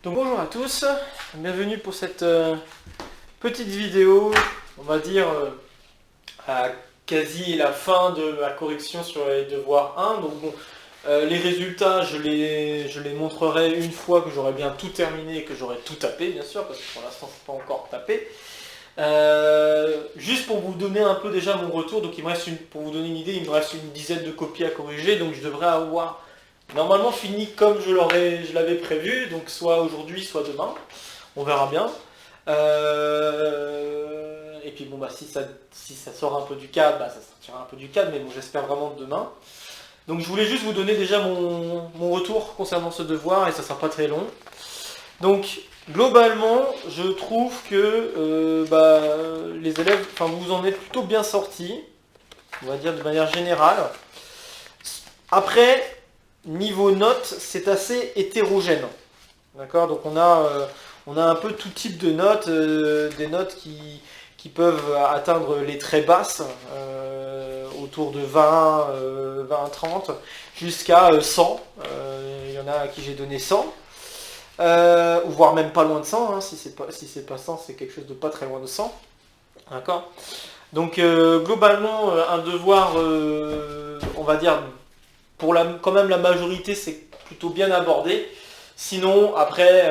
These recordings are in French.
Donc bonjour à tous, bienvenue pour cette petite vidéo, on va dire à quasi la fin de la correction sur les devoirs 1. Donc bon, les résultats je les montrerai une fois que j'aurai bien tout terminé et que j'aurai tout tapé bien sûr, parce que pour l'instant c'est pas encore tapé. Juste pour vous donner un peu déjà mon retour, donc il me reste pour vous donner une idée, il me reste une dizaine de copies à corriger, donc je devrais avoir normalement fini comme je l'avais prévu, donc soit aujourd'hui, soit demain. On verra bien. Et puis bon bah si ça sort un peu du cadre, bah, ça sortira un peu du cadre, mais bon j'espère vraiment demain. Donc je voulais juste vous donner déjà mon retour concernant ce devoir, et ça sera pas très long. Donc globalement, je trouve que les élèves, enfin vous en êtes plutôt bien sortis, on va dire de manière générale. Après, niveau notes, c'est assez hétérogène. D'accord. Donc on a un peu tout type de notes, des notes qui peuvent atteindre les très basses, autour de 20, 30, jusqu'à 100. Il y en a à qui j'ai donné 100. Ou voire même pas loin de 100, hein, si c'est pas 100, c'est quelque chose de pas très loin de 100. D'accord. Donc globalement, un devoir, on va dire, pour quand même la majorité, c'est plutôt bien abordé. Sinon, après,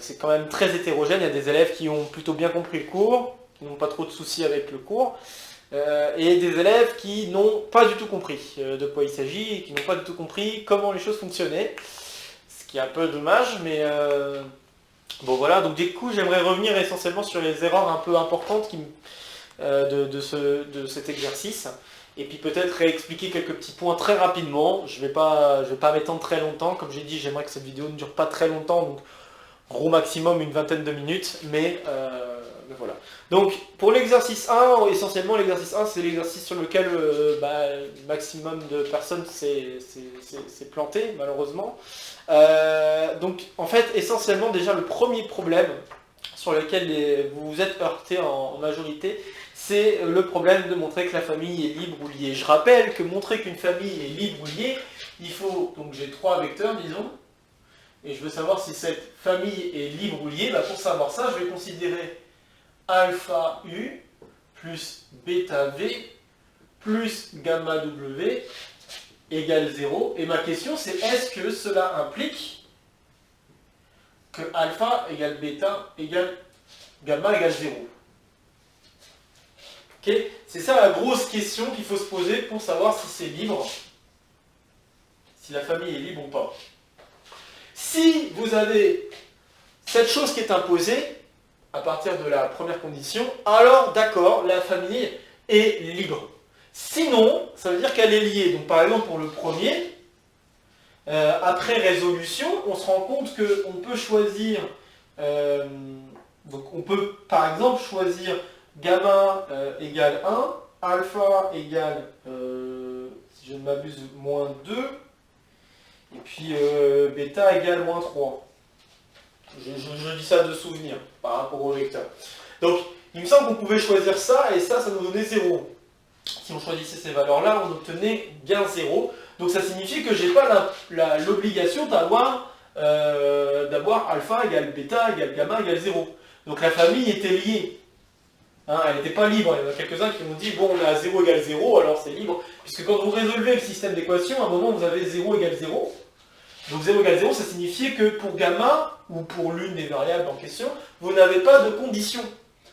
c'est quand même très hétérogène. Il y a des élèves qui ont plutôt bien compris le cours, qui n'ont pas trop de soucis avec le cours, et des élèves qui n'ont pas du tout compris de quoi il s'agit, et qui n'ont pas du tout compris comment les choses fonctionnaient. Ce qui est un peu dommage, mais bon voilà. Donc du coup, j'aimerais revenir essentiellement sur les erreurs un peu importantes de cet exercice. Et puis peut-être réexpliquer quelques petits points très rapidement. Je vais pas m'étendre très longtemps. Comme j'ai dit, j'aimerais que cette vidéo ne dure pas très longtemps, donc gros maximum une vingtaine de minutes. Mais voilà. Donc pour l'exercice 1, essentiellement l'exercice 1, c'est l'exercice sur lequel le maximum de personnes s'est planté, malheureusement. Donc en fait, essentiellement déjà le premier problème sur lequel vous vous êtes heurté en majorité, c'est le problème de montrer que la famille est libre ou liée. Je rappelle que montrer qu'une famille est libre ou liée, il faut, donc j'ai 3 vecteurs disons, et je veux savoir si cette famille est libre ou liée. Pour savoir ça, je vais considérer alpha U plus bêta V plus gamma W égale 0. Et ma question c'est, est-ce que cela implique que alpha égale bêta égale gamma égale 0? Okay. C'est ça la grosse question qu'il faut se poser pour savoir si c'est libre, si la famille est libre ou pas. Si vous avez cette chose qui est imposée, à partir de la première condition, alors d'accord, la famille est libre. Sinon, ça veut dire qu'elle est liée. Donc par exemple pour le premier, après résolution, on se rend compte qu'on peut choisir, donc on peut par exemple choisir gamma égale 1, alpha égale, si je ne m'abuse, moins 2, et puis bêta égale moins 3. Je dis ça de souvenir par rapport au vecteur. Donc il me semble qu'on pouvait choisir ça, et ça nous donnait 0. Si on choisissait ces valeurs-là, on obtenait bien 0. Donc ça signifie que je n'ai pas l'obligation d'avoir alpha égale bêta égale gamma égale 0. Donc la famille était liée. Hein, elle n'était pas libre. Il y en a quelques-uns qui m'ont dit, bon, on est à 0 égale 0, alors c'est libre. Puisque quand vous résolvez le système d'équations, à un moment, vous avez 0 égale 0. Donc 0 égale 0, ça signifiait que pour gamma, ou pour l'une des variables en question, vous n'avez pas de condition.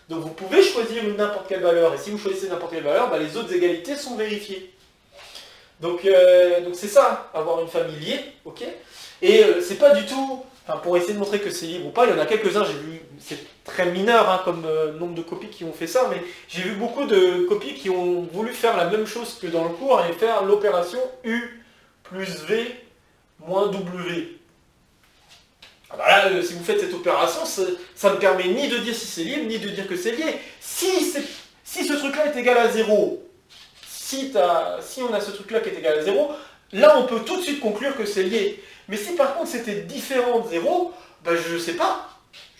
Donc vous pouvez choisir n'importe quelle valeur, et si vous choisissez n'importe quelle valeur, les autres égalités sont vérifiées. Donc c'est ça, avoir une famille liée, ok. Et c'est pas du tout, pour essayer de montrer que c'est libre ou pas, il y en a quelques-uns, j'ai vu, c'est très mineur comme nombre de copies qui ont fait ça, mais j'ai vu beaucoup de copies qui ont voulu faire la même chose que dans le cours et faire l'opération U plus V moins W. Si vous faites cette opération, ça ne permet ni de dire si c'est libre, ni de dire que c'est lié. Si ce truc-là est égal à 0, si on a ce truc-là qui est égal à 0, là on peut tout de suite conclure que c'est lié. Mais si par contre c'était différent de 0, je sais pas.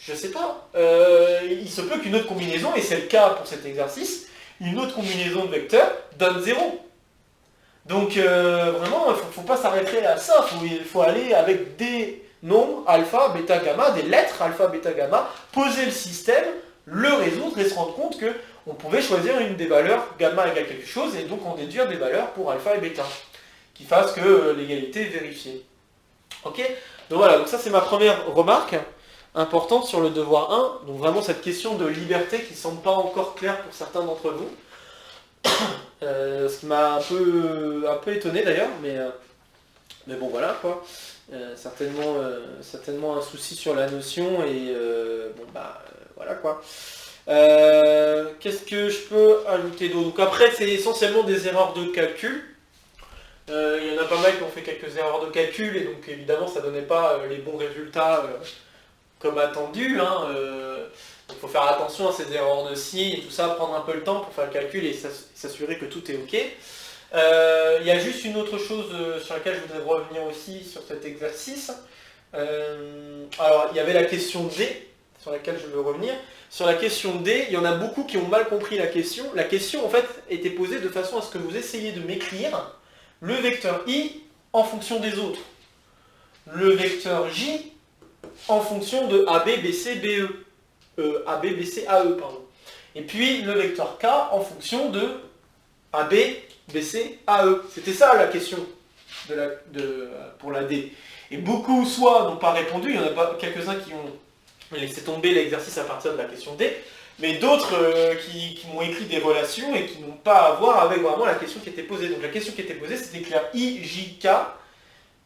Il se peut qu'une autre combinaison, et c'est le cas pour cet exercice, une autre combinaison de vecteurs donne 0. Donc vraiment, il ne faut pas s'arrêter à ça, il faut aller avec des nombres alpha, bêta, gamma, des lettres alpha, bêta, gamma, poser le système, le résoudre et se rendre compte qu'on pouvait choisir une des valeurs gamma égale quelque chose et donc en déduire des valeurs pour alpha et bêta, qui fassent que l'égalité est vérifiée. Ok? Donc voilà, donc ça c'est ma première remarque importante sur le devoir 1, donc vraiment cette question de liberté qui ne semble pas encore claire pour certains d'entre vous, ce qui m'a un peu étonné d'ailleurs, mais bon voilà quoi, certainement un souci sur la notion et bon bah voilà quoi. Qu'est-ce que je peux ajouter d'autre? Donc après c'est essentiellement des erreurs de calcul. Il y en a pas mal qui ont fait quelques erreurs de calcul et donc évidemment ça donnait pas les bons résultats comme attendu. Il faut faire attention à ces erreurs de signes et tout ça, prendre un peu le temps pour faire le calcul et s'assurer que tout est ok. Il y a juste une autre chose sur laquelle je voudrais revenir aussi sur cet exercice. Alors il y avait la question D sur laquelle je veux revenir. Sur la question D, il y en a beaucoup qui ont mal compris la question. La question en fait était posée de façon à ce que vous essayiez de m'écrire le vecteur I en fonction des autres. Le vecteur J en fonction de AB, BC, BE. AB, BC, AE, pardon. Et puis le vecteur K en fonction de AB, BC, AE. C'était ça la question pour la D. Et beaucoup soit n'ont pas répondu, il y en a pas quelques-uns qui ont laissé tomber l'exercice à partir de la question D, mais d'autres qui m'ont écrit des relations et qui n'ont pas à voir avec vraiment la question qui était posée. Donc la question qui était posée, c'était d'écrire I, J, K.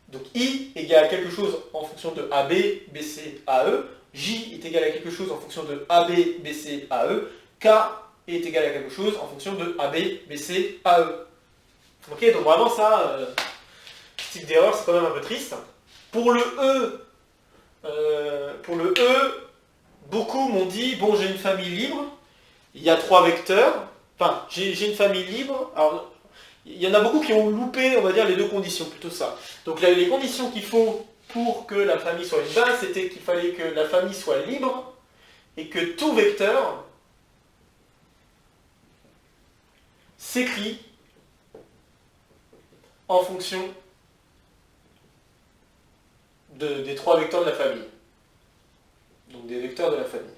Donc I égale à quelque chose en fonction de AB, BC, AE. J est égal à quelque chose en fonction de AB, BC, AE. K est égal à quelque chose en fonction de AB, BC, AE. Ok, donc vraiment ça, ce type d'erreur, c'est quand même un peu triste. Pour le E, beaucoup m'ont dit, bon, j'ai une famille libre, il y a 3 vecteurs, enfin, j'ai une famille libre, alors, il y en a beaucoup qui ont loupé, on va dire, les deux conditions, plutôt ça. Donc les conditions qu'il faut pour que la famille soit une base, c'était qu'il fallait que la famille soit libre, et que tout vecteur s'écrit en fonction des 3 vecteurs de la famille. Donc des vecteurs de la famille.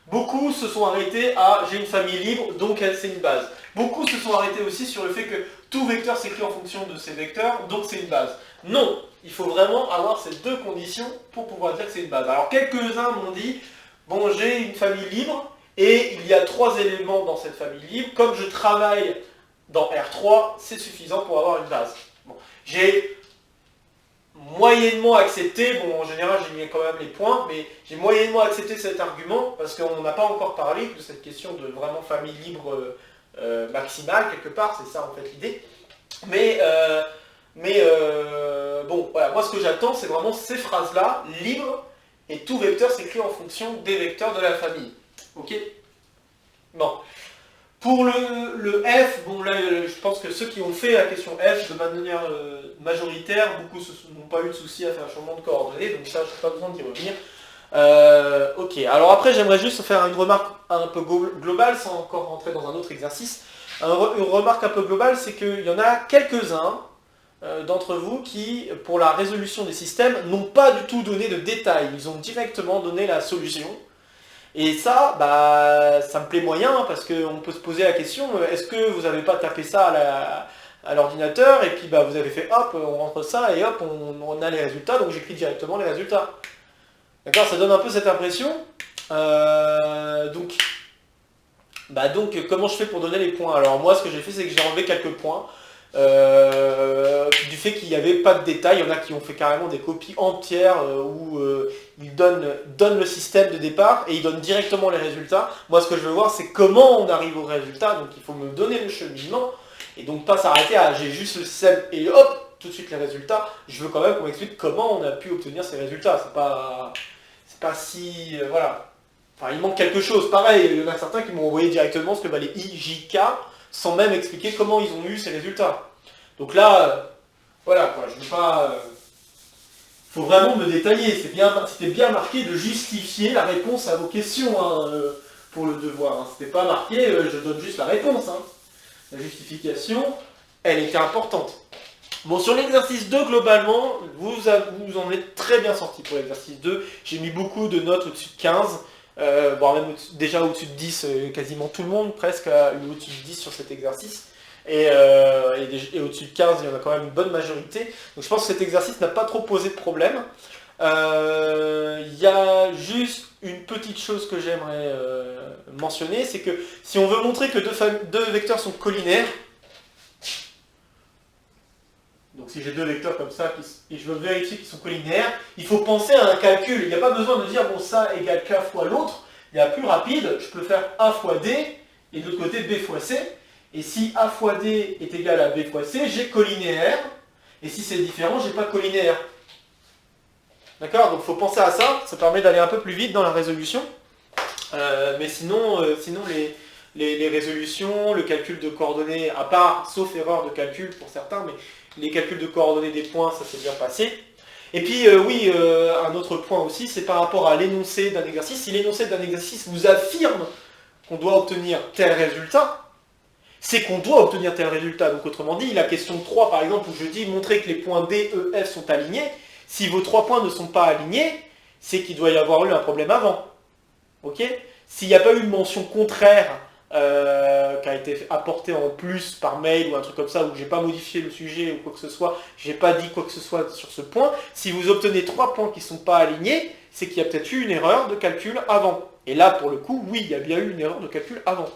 Beaucoup se sont arrêtés à j'ai une famille libre, donc c'est une base. Beaucoup se sont arrêtés aussi sur le fait que tout vecteur s'écrit en fonction de ces vecteurs, donc c'est une base. Non, il faut vraiment avoir ces deux conditions pour pouvoir dire que c'est une base. Alors quelques-uns m'ont dit, bon j'ai une famille libre, et il y a 3 éléments dans cette famille libre, comme je travaille dans R3, c'est suffisant pour avoir une base. Bon, j'ai moyennement accepté, bon en général j'ai mis quand même les points, mais j'ai moyennement accepté cet argument parce qu'on n'a pas encore parlé de cette question de vraiment famille libre maximale quelque part, c'est ça en fait l'idée. Mais bon voilà, moi ce que j'attends c'est vraiment ces phrases-là, libre, et tout vecteur s'écrit en fonction des vecteurs de la famille. Ok? Bon. Pour le F, bon là je pense que ceux qui ont fait la question F de manière majoritaire, beaucoup n'ont pas eu de souci à faire un changement de coordonnées, donc ça je n'ai pas besoin d'y revenir. Ok, alors après j'aimerais juste faire une remarque un peu globale sans encore rentrer dans un autre exercice. Une remarque un peu globale, c'est qu'il y en a quelques-uns d'entre vous qui, pour la résolution des systèmes, n'ont pas du tout donné de détails, ils ont directement donné la solution. Et ça, bah, ça me plaît moyen, parce qu'on peut se poser la question, est-ce que vous n'avez pas tapé ça à l'ordinateur, et puis bah, vous avez fait hop, on rentre ça, et hop, on a les résultats, donc j'écris directement les résultats. D'accord, ça donne un peu cette impression. Donc, comment je fais pour donner les points? Alors moi, ce que j'ai fait, c'est que j'ai enlevé quelques points. Du fait qu'il n'y avait pas de détails, il y en a qui ont fait carrément des copies entières où ils donnent le système de départ et ils donnent directement les résultats. Moi ce que je veux voir c'est comment on arrive aux résultats, donc il faut me donner le cheminement et donc pas s'arrêter à j'ai juste le système et hop, tout de suite les résultats. Je veux quand même qu'on m'explique comment on a pu obtenir ces résultats, c'est pas si... voilà. Enfin il manque quelque chose, pareil, il y en a certains qui m'ont envoyé directement ce que valait I, J, K, sans même expliquer comment ils ont eu ces résultats. Donc là, voilà quoi, je ne veux pas... Il faut vraiment me détailler, c'était bien marqué de justifier la réponse à vos questions pour le devoir. Hein. C'était pas marqué, je donne juste la réponse. Hein. La justification, elle était importante. Bon, sur l'exercice 2, globalement, vous en êtes très bien sorti pour l'exercice 2. J'ai mis beaucoup de notes au-dessus de 15, voire même déjà au-dessus de 10, quasiment tout le monde presque a eu au-dessus de 10 sur cet exercice. Et au-dessus de 15, il y en a quand même une bonne majorité. Donc je pense que cet exercice n'a pas trop posé de problème. Il y a juste une petite chose que j'aimerais mentionner, c'est que si on veut montrer que deux vecteurs sont collinaires, donc si j'ai deux vecteurs comme ça, et je veux vérifier qu'ils sont collinaires, il faut penser à un calcul. Il n'y a pas besoin de dire, bon, ça égale k fois l'autre. Il y a plus rapide, je peux faire a fois d, et de l'autre côté b fois c. Et si a fois d est égal à b fois c, j'ai collinéaire. Et si c'est différent, j'ai pas collinéaire. D'accord? Donc il faut penser à ça. Ça permet d'aller un peu plus vite dans la résolution. Mais sinon les résolutions, le calcul de coordonnées, à part, sauf erreur de calcul pour certains, mais les calculs de coordonnées des points, ça s'est bien passé. Et puis un autre point aussi, c'est par rapport à l'énoncé d'un exercice. Si l'énoncé d'un exercice vous affirme qu'on doit obtenir tel résultat, c'est qu'on doit obtenir tel résultat. Donc autrement dit, la question 3 par exemple, où je dis montrer que les points D, E, F sont alignés, si vos 3 points ne sont pas alignés, c'est qu'il doit y avoir eu un problème avant. Ok? S'il n'y a pas eu de mention contraire qui a été apportée en plus par mail ou un truc comme ça, où j'ai pas modifié le sujet ou quoi que ce soit, j'ai pas dit quoi que ce soit sur ce point, si vous obtenez 3 points qui ne sont pas alignés, c'est qu'il y a peut-être eu une erreur de calcul avant. Et là, pour le coup, oui, il y a bien eu une erreur de calcul avant,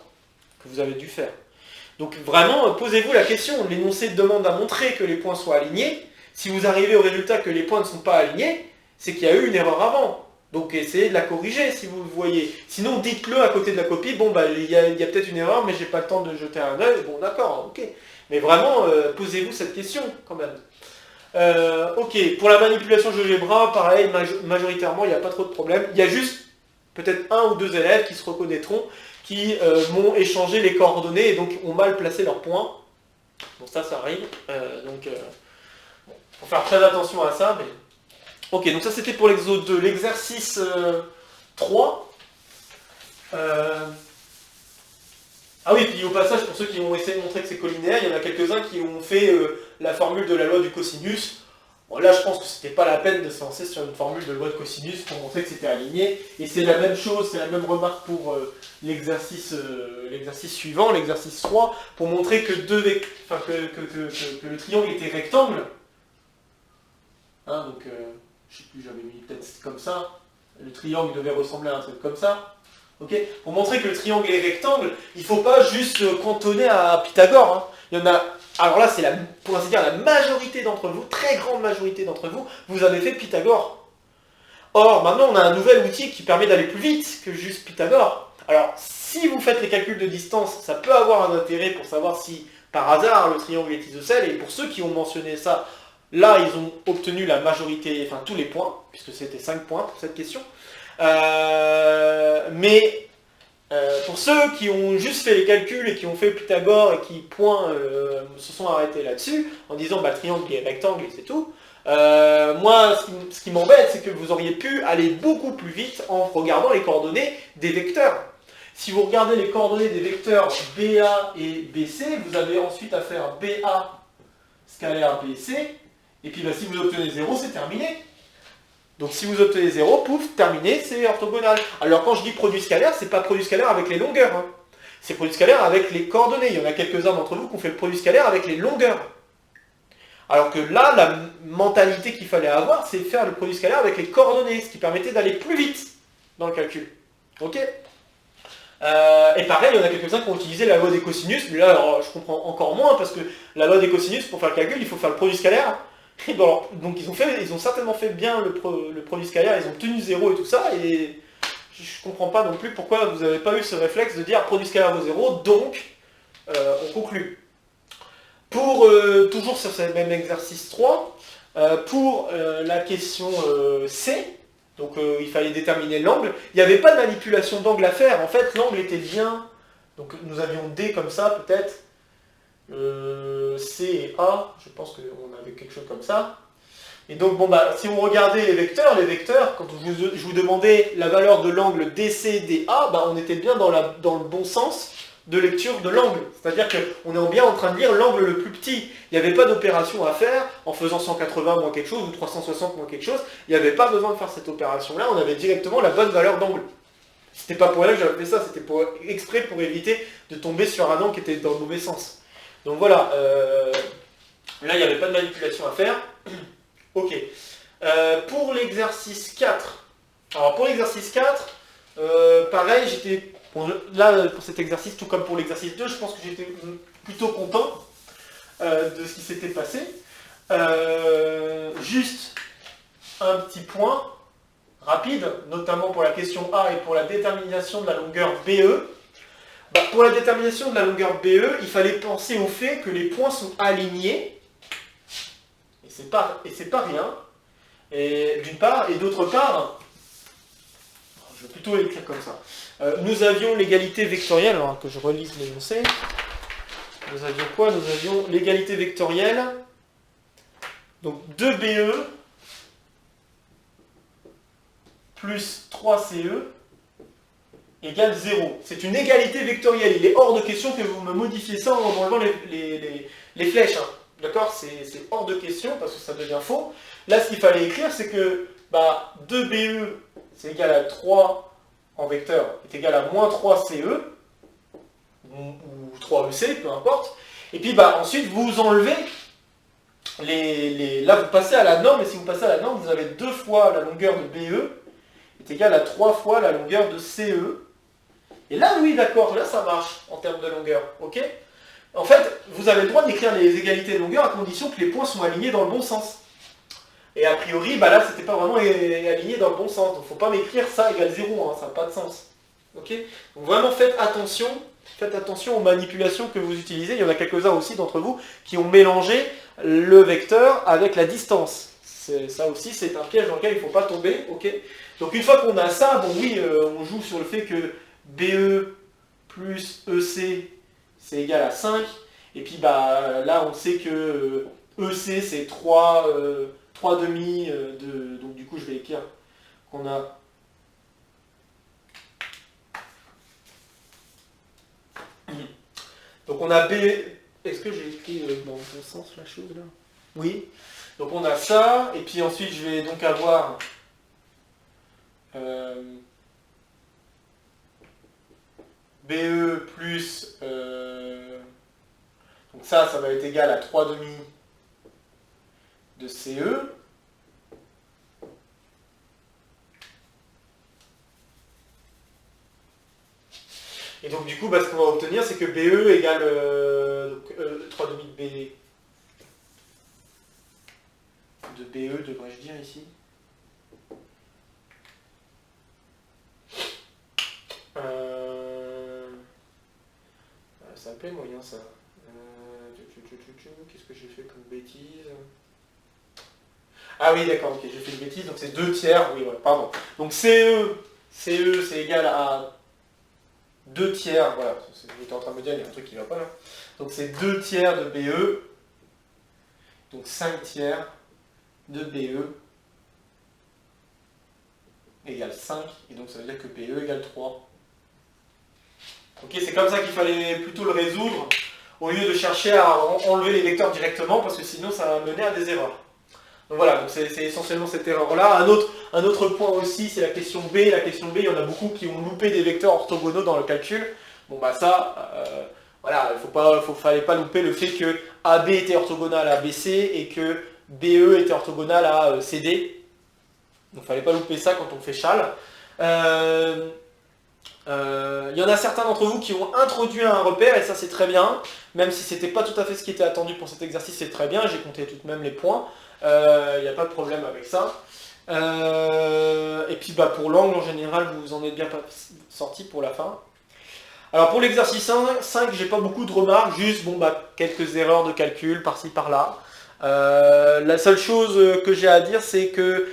que vous avez dû faire. Donc vraiment, posez-vous la question, l'énoncé demande à montrer que les points soient alignés. Si vous arrivez au résultat que les points ne sont pas alignés, c'est qu'il y a eu une erreur avant. Donc essayez de la corriger si vous le voyez. Sinon, dites-le à côté de la copie, bon bah il y a peut-être une erreur, mais j'ai pas le temps de jeter un œil. Bon d'accord, ok. Mais vraiment, posez-vous cette question quand même. Ok, pour la manipulation GeoGebra, pareil, majoritairement, il n'y a pas trop de problème. Il y a juste peut-être 1 ou 2 élèves qui se reconnaîtront, qui m'ont échangé les coordonnées et donc ont mal placé leurs points. Bon, ça arrive. Donc, faut faire très attention à ça. Mais... Ok, donc ça c'était pour l'exercice 3. Ah oui, puis au passage, pour ceux qui ont essayé de montrer que c'est collinéaire, il y en a quelques-uns qui ont fait la formule de la loi du cosinus. Bon, là, je pense que c'était pas la peine de se lancer sur une formule de loi de cosinus pour montrer que c'était aligné. Et c'est la même chose, c'est la même remarque pour l'exercice suivant, l'exercice 3, pour montrer que, que le triangle était rectangle. Hein, donc, je sais plus, j'avais mis peut-être comme ça. Le triangle devait ressembler à un truc comme ça. Okay. Pour montrer que le triangle est rectangle, il ne faut pas juste cantonner à Pythagore. Hein. Il y en a. Alors là, c'est pour ainsi dire la majorité d'entre vous, très grande majorité d'entre vous, vous avez fait Pythagore. Or, maintenant, on a un nouvel outil qui permet d'aller plus vite que juste Pythagore. Alors, si vous faites les calculs de distance, ça peut avoir un intérêt pour savoir si, par hasard, le triangle est isocèle. Et pour ceux qui ont mentionné ça, là, ils ont obtenu la majorité, enfin tous les points, puisque c'était 5 points pour cette question. Mais pour ceux qui ont juste fait les calculs et qui ont fait Pythagore et qui se sont arrêtés là-dessus, en disant bah, le triangle est rectangle et c'est tout, moi ce qui m'embête c'est que vous auriez pu aller beaucoup plus vite en regardant les coordonnées des vecteurs. Si vous regardez les coordonnées des vecteurs BA et BC, vous avez ensuite à faire BA scalaire BC, et puis bah, si vous obtenez 0, c'est terminé. Donc si vous obtenez 0, pouf, terminé, c'est orthogonal. Alors quand je dis produit scalaire, c'est pas produit scalaire avec les longueurs. Hein. C'est produit scalaire avec les coordonnées. Il y en a quelques-uns d'entre vous qui ont fait le produit scalaire avec les longueurs. Alors que là, la mentalité qu'il fallait avoir, c'est faire le produit scalaire avec les coordonnées, ce qui permettait d'aller plus vite dans le calcul. Ok ? Et pareil, il y en a quelques-uns qui ont utilisé la loi des cosinus, mais là, alors, je comprends encore moins, parce que la loi des cosinus, pour faire le calcul, il faut faire le produit scalaire. Donc ils ont certainement fait bien le produit scalaire, ils ont obtenu 0 et tout ça, et je comprends pas non plus pourquoi vous n'avez pas eu ce réflexe de dire produit scalaire vaut 0, donc on conclut. Pour, toujours sur ce même exercice 3, pour la question C, donc il fallait déterminer l'angle, il n'y avait pas de manipulation d'angle à faire, en fait l'angle était bien, donc nous avions D comme ça peut-être, C et A, je pense qu'on avait quelque chose comme ça. Et donc, bon, bah, si vous regardez les vecteurs, quand je vous demandais la valeur de l'angle DC, DA, bah, on était bien dans le bon sens de lecture de l'angle. C'est-à-dire qu'on est bien en train de lire l'angle le plus petit. Il n'y avait pas d'opération à faire en faisant 180 moins quelque chose ou 360 moins quelque chose. Il n'y avait pas besoin de faire cette opération-là, on avait directement la bonne valeur d'angle. C'était pas pour rien que j'avais fait ça, c'était exprès pour éviter de tomber sur un angle qui était dans le mauvais sens. Donc voilà, là il n'y avait pas de manipulation à faire. Ok. Pour l'exercice 4, alors pour l'exercice 4, pareil, j'étais... Bon, là, pour cet exercice, tout comme pour l'exercice 2, je pense que j'étais plutôt content de ce qui s'était passé. Juste un petit point rapide, notamment pour la question A et pour la détermination de la longueur BE. Pour la détermination de la longueur BE, il fallait penser au fait que les points sont alignés, et c'est pas rien, et d'une part, et d'autre part, je vais plutôt l'écrire comme ça. Nous avions l'égalité vectorielle, alors que je relise l'énoncé. Nous avions quoi? Nous avions l'égalité vectorielle. Donc 2BE plus 3CE égale 0. C'est une égalité vectorielle. Il est hors de question que vous me modifiez ça en enlevant les flèches. Hein. D'accord? C'est hors de question parce que ça devient faux. Là, ce qu'il fallait écrire, c'est que 2BE, c'est égal à 3 en vecteur, est égal à moins 3CE, ou 3EC, peu importe. Et puis ensuite, vous enlevez là, vous passez à la norme, et si vous passez à la norme, vous avez 2 fois la longueur de BE, est égal à 3 fois la longueur de CE. Et là, oui, d'accord, là, ça marche en termes de longueur, ok? En fait, vous avez le droit d'écrire les égalités de longueur à condition que les points sont alignés dans le bon sens. Et a priori, là, c'était pas vraiment aligné dans le bon sens. Donc, faut pas m'écrire ça égale 0, hein, ça n'a pas de sens. Ok? Donc, vraiment, faites attention aux manipulations que vous utilisez. Il y en a quelques-uns aussi d'entre vous qui ont mélangé le vecteur avec la distance. Ça aussi, c'est un piège dans lequel il ne faut pas tomber. Ok? Donc, une fois qu'on a ça, bon oui, on joue sur le fait que BE plus EC, c'est égal à 5. Et puis, là, on sait que EC, c'est 3 demi donc du coup je vais écrire qu'on a donc on a B, est-ce que j'ai écrit dans le bon sens la chose là? Oui, donc on a ça, et puis ensuite je vais donc avoir BE plus donc ça va être égal à 3 demi de CE. Et donc du coup, ce qu'on va obtenir, c'est que BE égale 3 demi de BE, devrais-je dire ici. Ça me plaît moyen ça. Qu'est-ce que j'ai fait comme bêtise? Ah oui, d'accord, ok, j'ai fait une bêtise, donc c'est 2 tiers, oui, ouais, pardon. Donc CE, c'est égal à 2 tiers, voilà, j'étais en train de me dire, il y a un truc qui ne va pas là. Donc c'est 2 tiers de BE, donc 5 tiers de BE égale 5, et donc ça veut dire que BE égale 3. Ok, c'est comme ça qu'il fallait plutôt le résoudre, au lieu de chercher à enlever les vecteurs directement, parce que sinon ça va mener à des erreurs. Donc voilà, donc c'est essentiellement cette erreur-là. Un autre point aussi, c'est la question B. La question B, il y en a beaucoup qui ont loupé des vecteurs orthogonaux dans le calcul. Bon voilà, fallait pas louper le fait que AB était orthogonal à BC et que BE était orthogonal à CD. Donc fallait pas louper ça quand on fait Chal. Il y en a certains d'entre vous qui ont introduit un repère, et ça c'est très bien. Même si c'était pas tout à fait ce qui était attendu pour cet exercice, c'est très bien. J'ai compté tout de même les points. Il n'y a pas de problème avec ça. Et puis pour l'angle en général, vous en êtes bien sorti pour la fin. Alors pour l'exercice 5, j'ai pas beaucoup de remarques, juste quelques erreurs de calcul par-ci par-là. La seule chose que j'ai à dire, c'est que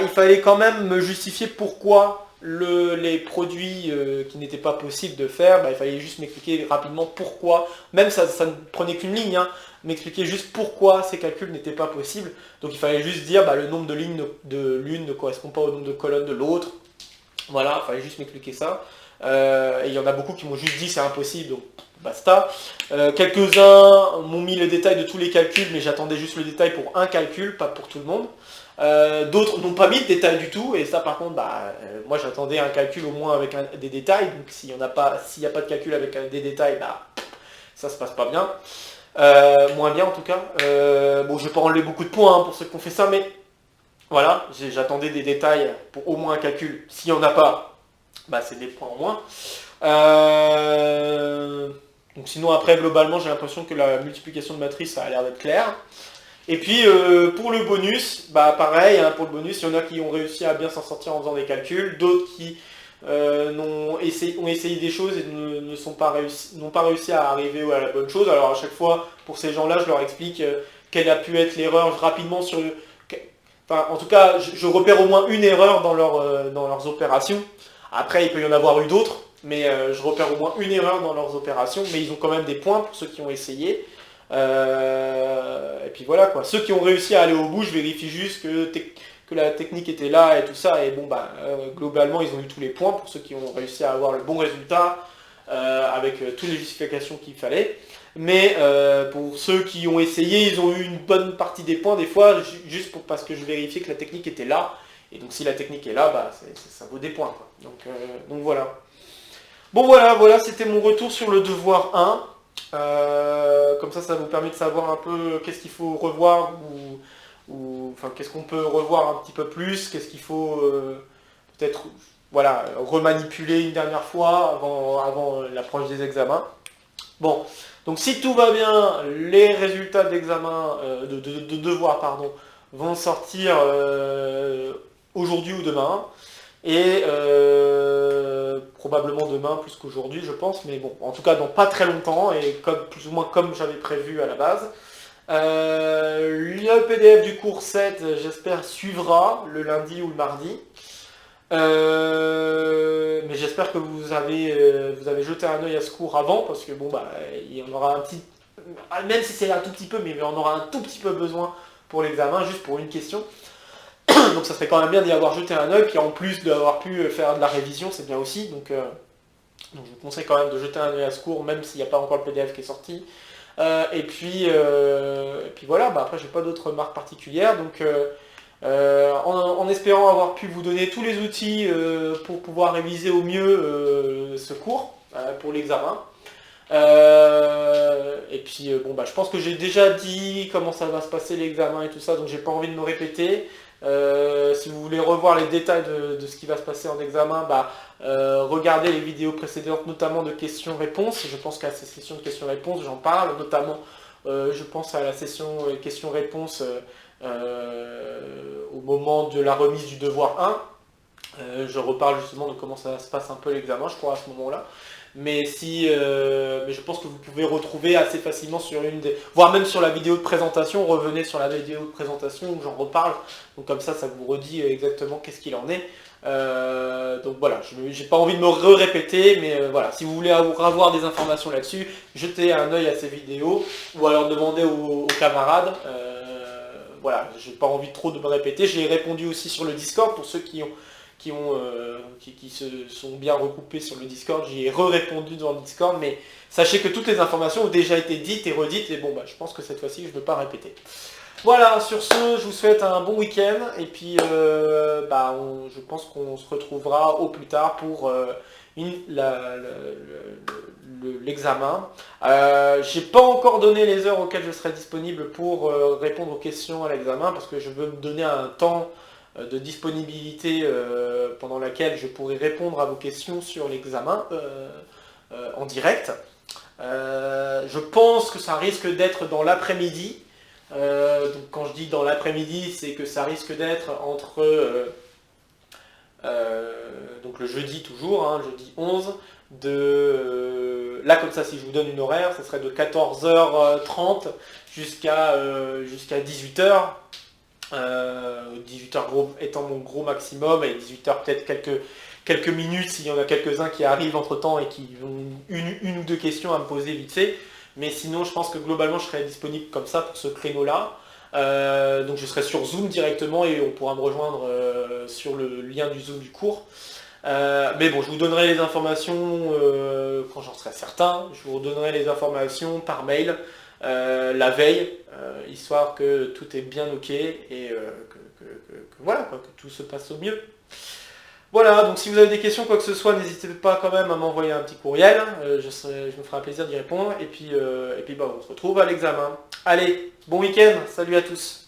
il fallait quand même me justifier pourquoi les produits qui n'étaient pas possibles de faire, il fallait juste m'expliquer rapidement pourquoi, même ça ne prenait qu'une ligne, hein, m'expliquer juste pourquoi ces calculs n'étaient pas possibles. Donc il fallait juste dire le nombre de lignes de l'une ne correspond pas au nombre de colonnes de l'autre. Voilà, il fallait juste m'expliquer ça. Et il y en a beaucoup qui m'ont juste dit c'est impossible, donc basta. Quelques-uns m'ont mis le détail de tous les calculs, mais j'attendais juste le détail pour un calcul, pas pour tout le monde. D'autres n'ont pas mis de détails du tout, et ça par contre, moi j'attendais un calcul au moins avec des détails, donc s'il n'y a pas de calcul avec des détails, ça se passe pas bien. Moins bien en tout cas. Bon, je vais pas enlever beaucoup de points pour ceux qui ont fait ça, mais voilà, j'attendais des détails pour au moins un calcul. S'il n'y en a pas, c'est des points en moins. Donc sinon après globalement j'ai l'impression que la multiplication de matrice ça a l'air d'être clair. Et puis pour le bonus, pareil, hein, pour le bonus, il y en a qui ont réussi à bien s'en sortir en faisant des calculs, d'autres qui ont essayé des choses et n'ont pas réussi à arriver à la bonne chose. Alors à chaque fois, pour ces gens-là, je leur explique quelle a pu être l'erreur rapidement sur le... Enfin, en tout cas, je repère au moins une erreur dans leurs opérations. Après, il peut y en avoir eu d'autres, mais je repère au moins une erreur dans leurs opérations, mais ils ont quand même des points pour ceux qui ont essayé. Et puis voilà quoi. Ceux qui ont réussi à aller au bout, je vérifie juste que la technique était là et tout ça. Et bon globalement ils ont eu tous les points pour ceux qui ont réussi à avoir le bon résultat avec toutes les justifications qu'il fallait. Mais pour ceux qui ont essayé, ils ont eu une bonne partie des points des fois, juste parce que je vérifiais que la technique était là. Et donc si la technique est là, ça vaut des points quoi. Donc voilà. Bon voilà, c'était mon retour sur le devoir 1. Comme ça vous permet de savoir un peu qu'est-ce qu'il faut revoir ou qu'est-ce qu'on peut revoir un petit peu plus, qu'est-ce qu'il faut peut-être remanipuler une dernière fois avant l'approche des examens. Bon, donc si tout va bien, les résultats d'examen, de devoir vont sortir aujourd'hui ou demain. Et probablement demain plus qu'aujourd'hui je pense, mais bon, en tout cas dans pas très longtemps, et plus ou moins comme j'avais prévu à la base. Le PDF du cours 7, j'espère, suivra le lundi ou le mardi. Mais j'espère que vous avez jeté un œil à ce cours avant, parce que il y en aura un petit... Même si c'est un tout petit peu, mais on aura un tout petit peu besoin pour l'examen, juste pour une question. Donc ça serait quand même bien d'y avoir jeté un œil, puis en plus d'avoir pu faire de la révision, c'est bien aussi. Donc je vous conseille quand même de jeter un œil à ce cours, même s'il n'y a pas encore le PDF qui est sorti. Et puis voilà, après j'ai pas d'autres remarques particulières. Donc en espérant avoir pu vous donner tous les outils pour pouvoir réviser au mieux ce cours pour l'examen. Et puis je pense que j'ai déjà dit comment ça va se passer l'examen et tout ça, donc j'ai pas envie de me répéter. Si vous voulez revoir les détails de ce qui va se passer en examen, regardez les vidéos précédentes, notamment de questions-réponses. Je pense qu'à ces sessions de questions-réponses, j'en parle, notamment je pense à la session questions-réponses au moment de la remise du devoir 1. Je reparle justement de comment ça se passe un peu l'examen, je crois, à ce moment-là. Mais je pense que vous pouvez retrouver assez facilement sur voire même sur la vidéo de présentation, revenez sur la vidéo de présentation où j'en reparle, donc comme ça vous redit exactement qu'est-ce qu'il en est. Donc voilà, j'ai pas envie de me répéter, mais voilà, si vous voulez avoir des informations là-dessus, jetez un œil à ces vidéos, ou alors demandez aux camarades. Voilà, j'ai pas envie trop de me répéter, j'ai répondu aussi sur le Discord pour ceux qui se sont bien recoupés sur le Discord, j'y ai répondu dans le Discord, mais sachez que toutes les informations ont déjà été dites et redites, et je pense que cette fois-ci je ne vais pas répéter. Voilà, sur ce, je vous souhaite un bon week-end, et puis je pense qu'on se retrouvera au plus tard pour l'examen. J'ai pas encore donné les heures auxquelles je serai disponible pour répondre aux questions à l'examen, parce que je veux me donner un temps de disponibilité pendant laquelle je pourrai répondre à vos questions sur l'examen en direct. Je pense que ça risque d'être dans l'après-midi. Donc quand je dis dans l'après-midi, c'est que ça risque d'être entre donc le jeudi toujours, jeudi 11, là comme ça si je vous donne une horaire, ça serait de 14h30 jusqu'à 18h. 18h étant mon gros maximum, et 18h peut-être quelques minutes s'il y en a quelques-uns qui arrivent entre temps et qui ont une ou deux questions à me poser vite fait. Mais sinon je pense que globalement je serai disponible comme ça pour ce créneau-là. Donc je serai sur Zoom directement et on pourra me rejoindre sur le lien du Zoom du cours. Mais bon, je vous donnerai les informations quand j'en serai certain. Je vous redonnerai les informations par mail la veille, histoire que tout est bien ok et voilà, quoi, que tout se passe au mieux. Voilà, donc si vous avez des questions, quoi que ce soit, n'hésitez pas quand même à m'envoyer un petit courriel. Je me ferai un plaisir d'y répondre. Et puis bah, on se retrouve à l'examen. Allez, bon week-end, salut à tous.